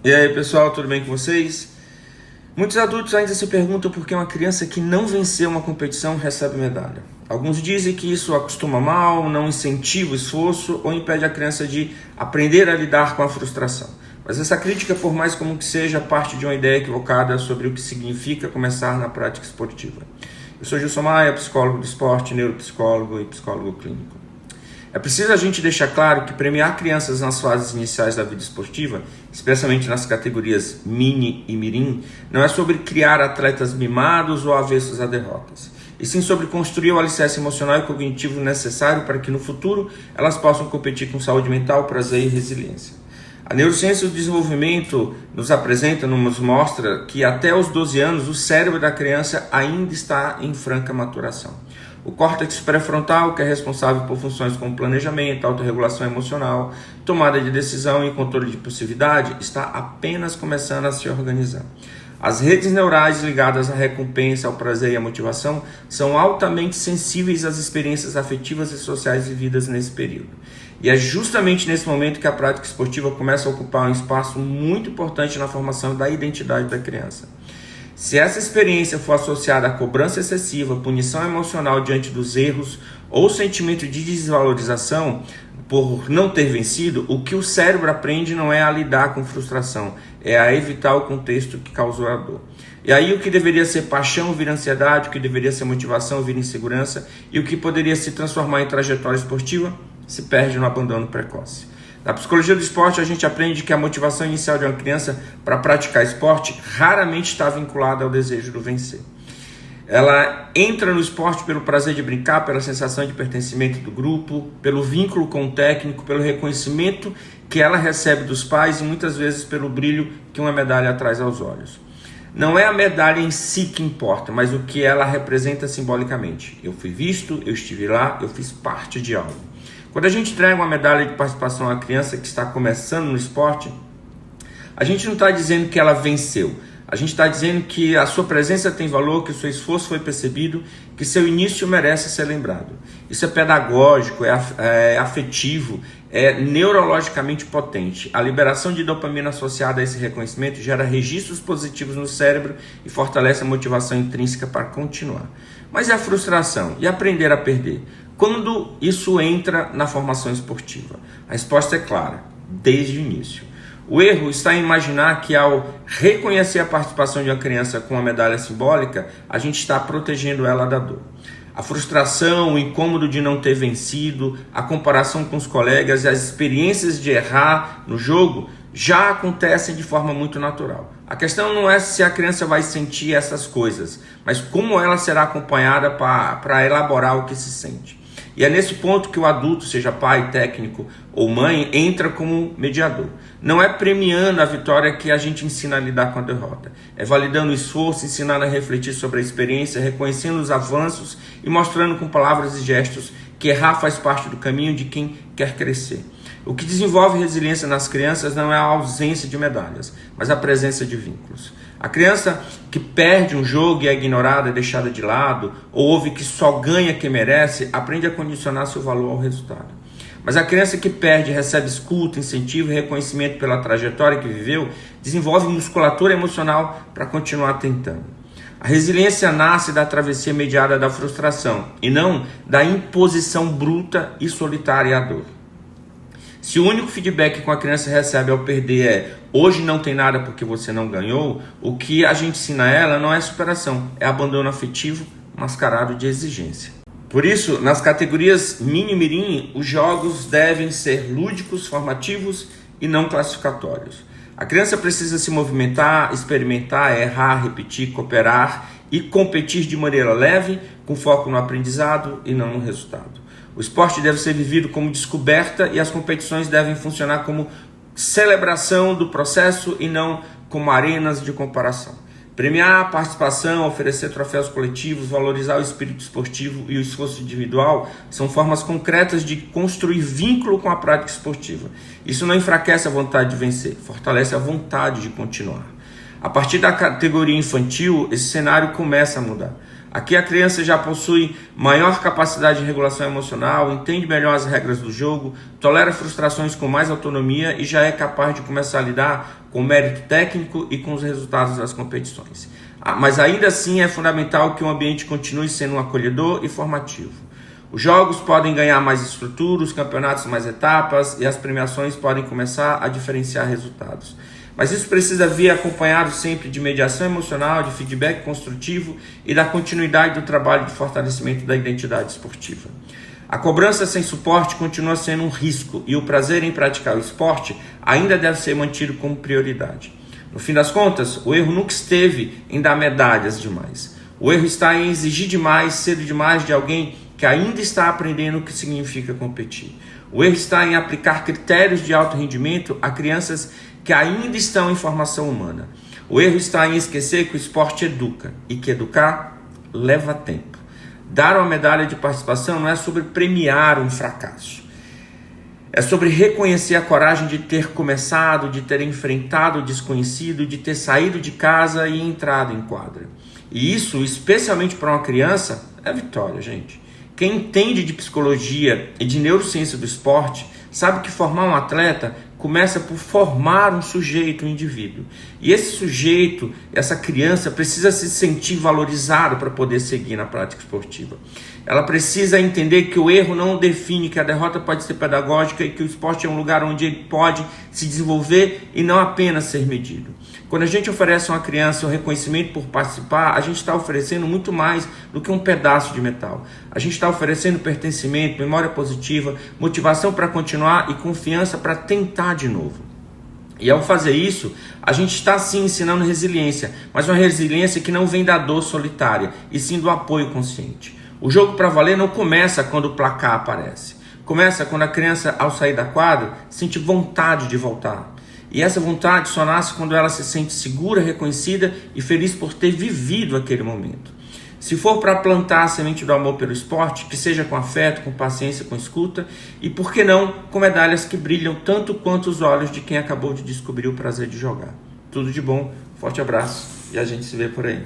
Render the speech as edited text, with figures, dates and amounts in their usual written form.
E aí pessoal, tudo bem com vocês? Muitos adultos ainda se perguntam por que uma criança que não venceu uma competição recebe medalha. Alguns dizem que isso acostuma mal, não incentiva o esforço ou impede a criança de aprender a lidar com a frustração. Mas essa crítica, por mais comum que seja, parte de uma ideia equivocada sobre o que significa começar na prática esportiva. Eu sou Gilson Maia, psicólogo do esporte, neuropsicólogo e psicólogo clínico. É preciso a gente deixar claro que premiar crianças nas fases iniciais da vida esportiva, especialmente nas categorias mini e mirim, não é sobre criar atletas mimados ou avessos a derrotas, e sim sobre construir o alicerce emocional e cognitivo necessário para que no futuro elas possam competir com saúde mental, prazer e resiliência. A neurociência do desenvolvimento nos mostra que até os 12 anos o cérebro da criança ainda está em franca maturação. O córtex pré-frontal, que é responsável por funções como planejamento, autorregulação emocional, tomada de decisão e controle de impulsividade, está apenas começando a se organizar. As redes neurais ligadas à recompensa, ao prazer e à motivação são altamente sensíveis às experiências afetivas e sociais vividas nesse período. E é justamente nesse momento que a prática esportiva começa a ocupar um espaço muito importante na formação da identidade da criança. Se essa experiência for associada à cobrança excessiva, punição emocional diante dos erros ou sentimento de desvalorização por não ter vencido, o que o cérebro aprende não é a lidar com frustração, é a evitar o contexto que causou a dor. E aí o que deveria ser paixão vira ansiedade, o que deveria ser motivação vira insegurança, e o que poderia se transformar em trajetória esportiva se perde no abandono precoce. Na psicologia do esporte, a gente aprende que a motivação inicial de uma criança para praticar esporte raramente está vinculada ao desejo do vencer. Ela entra no esporte pelo prazer de brincar, pela sensação de pertencimento do grupo, pelo vínculo com o técnico, pelo reconhecimento que ela recebe dos pais e muitas vezes pelo brilho que uma medalha traz aos olhos. Não é a medalha em si que importa, mas o que ela representa simbolicamente. Eu fui visto, eu estive lá, eu fiz parte de algo. Quando a gente entrega uma medalha de participação a uma criança que está começando no esporte, a gente não está dizendo que ela venceu. A gente está dizendo que a sua presença tem valor, que o seu esforço foi percebido, que seu início merece ser lembrado. Isso é pedagógico, é afetivo, é neurologicamente potente. A liberação de dopamina associada a esse reconhecimento gera registros positivos no cérebro e fortalece a motivação intrínseca para continuar. Mas e a frustração? E aprender a perder? Quando isso entra na formação esportiva? A resposta é clara, desde o início. O erro está em imaginar que ao reconhecer a participação de uma criança com uma medalha simbólica, a gente está protegendo ela da dor. A frustração, o incômodo de não ter vencido, a comparação com os colegas e as experiências de errar no jogo já acontecem de forma muito natural. A questão não é se a criança vai sentir essas coisas, mas como ela será acompanhada para elaborar o que se sente. E é nesse ponto que o adulto, seja pai, técnico ou mãe, entra como mediador. Não é premiando a vitória que a gente ensina a lidar com a derrota. É validando o esforço, ensinando a refletir sobre a experiência, reconhecendo os avanços e mostrando com palavras e gestos que errar faz parte do caminho de quem quer crescer. O que desenvolve resiliência nas crianças não é a ausência de medalhas, mas a presença de vínculos. A criança que perde um jogo e é ignorada, é deixada de lado, ou ouve que só ganha quem merece, aprende a condicionar seu valor ao resultado. Mas a criança que perde, recebe escuta, incentivo e reconhecimento pela trajetória que viveu, desenvolve musculatura emocional para continuar tentando. A resiliência nasce da travessia mediada da frustração e não da imposição bruta e solitária à dor. Se o único feedback que a criança recebe ao perder é hoje não tem nada porque você não ganhou, o que a gente ensina a ela não é superação, é abandono afetivo mascarado de exigência. Por isso, nas categorias mini e mirim, os jogos devem ser lúdicos, formativos e não classificatórios. A criança precisa se movimentar, experimentar, errar, repetir, cooperar e competir de maneira leve, com foco no aprendizado e não no resultado. O esporte deve ser vivido como descoberta e as competições devem funcionar como celebração do processo e não como arenas de comparação. Premiar a participação, oferecer troféus coletivos, valorizar o espírito esportivo e o esforço individual são formas concretas de construir vínculo com a prática esportiva. Isso não enfraquece a vontade de vencer, fortalece a vontade de continuar. A partir da categoria infantil, esse cenário começa a mudar. Aqui a criança já possui maior capacidade de regulação emocional, entende melhor as regras do jogo, tolera frustrações com mais autonomia e já é capaz de começar a lidar com o mérito técnico e com os resultados das competições. Mas ainda assim é fundamental que o ambiente continue sendo um acolhedor e formativo. Os jogos podem ganhar mais estrutura, os campeonatos mais etapas e as premiações podem começar a diferenciar resultados. Mas isso precisa vir acompanhado sempre de mediação emocional, de feedback construtivo e da continuidade do trabalho de fortalecimento da identidade esportiva. A cobrança sem suporte continua sendo um risco e o prazer em praticar o esporte ainda deve ser mantido como prioridade. No fim das contas, o erro nunca esteve em dar medalhas demais. O erro está em exigir demais, cedo demais de alguém que ainda está aprendendo o que significa competir. O erro está em aplicar critérios de alto rendimento a crianças que ainda estão em formação humana. O erro está em esquecer que o esporte educa e que educar leva tempo. Dar uma medalha de participação não é sobre premiar um fracasso. É sobre reconhecer a coragem de ter começado, de ter enfrentado o desconhecido, de ter saído de casa e entrado em quadra. E isso, especialmente para uma criança, é vitória, gente. Quem entende de psicologia e de neurociência do esporte sabe que formar um atleta começa por formar um sujeito, um indivíduo. E esse sujeito, essa criança, precisa se sentir valorizado para poder seguir na prática esportiva. Ela precisa entender que o erro não define, que a derrota pode ser pedagógica e que o esporte é um lugar onde ele pode se desenvolver e não apenas ser medido. Quando a gente oferece a uma criança um reconhecimento por participar, a gente está oferecendo muito mais do que um pedaço de metal. A gente está oferecendo pertencimento, memória positiva, motivação para continuar e confiança para tentar de novo. E ao fazer isso, a gente está sim ensinando resiliência, mas uma resiliência que não vem da dor solitária, e sim do apoio consciente. O jogo para valer não começa quando o placar aparece. Começa quando a criança, ao sair da quadra, sente vontade de voltar. E essa vontade só nasce quando ela se sente segura, reconhecida e feliz por ter vivido aquele momento. Se for para plantar a semente do amor pelo esporte, que seja com afeto, com paciência, com escuta e, por que não, com medalhas que brilham tanto quanto os olhos de quem acabou de descobrir o prazer de jogar. Tudo de bom, forte abraço e a gente se vê por aí.